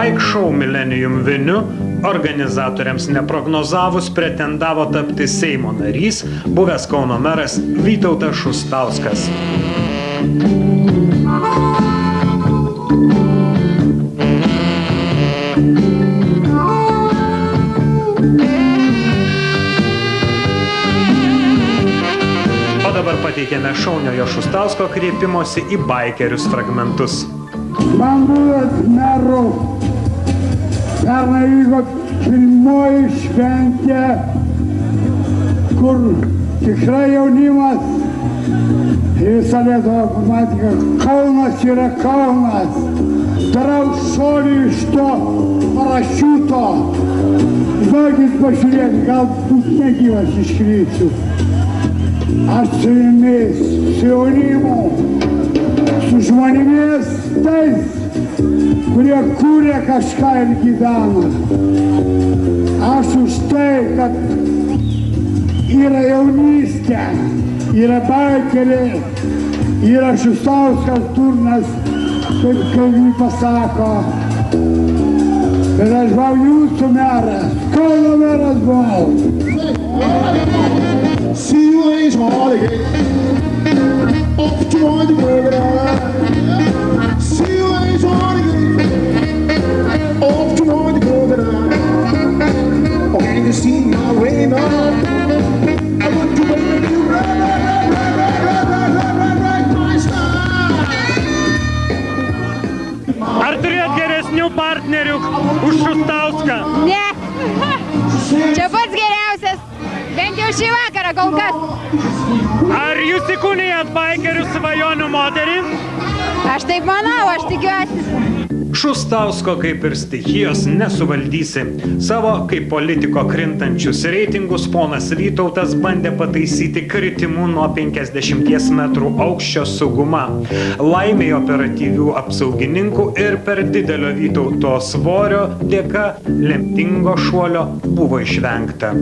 Bike Show Millennium Viniu organizatoriams neprognozavus pretendavo tapti Seimo narys, buvęs Kauno meras Vytautas Šustauskas. O dabar pateikėme šauniojo Šustausko kreipimosi į baikerius fragmentus. Man buvęs meru, pernai vyko pirmoji šventė, kur tikrai jaunimas visą Lietuvą pamatė, kad Kaunas yra Kaunas. Darau šolį iš to parašiuto. Žinokit, pažiūrėk, galbūt negyvas iškrysiu. Aš su jumis, su jaunimu, su žmonėmis tais, kurie kūrė kažką ir gyvena. Aš už tai, kad yra jaunystė, yra baikeriai, yra Šustauskas durnas, kaip jį pasako. Bet aš buvau jūsų meras, Kauno meras buvau. See you ain't small again. Off to one to go down. See you ain't small again. Off to one to go down. Oh, can you see my way now? I want to make you right my style. Ar turėt geresnių partnerių už Šustauską? Ne. Čia pats geriausias. Bent jau šį vakarą kol kas. Ar jūs įkūnijat baikerių svajonių moterį? Aš taip manau, aš tikiuosi. Šustausko kaip ir stichijos nesuvaldysi. Savo kaip politiko krintančius reitingus ponas Vytautas bandė pataisyti kritimu nuo 50 metrų aukščio saugumą. Laimei operatyvių apsaugininkų ir per didelio Vytauto svorio dėka lemtingo šuolio buvo išvengta.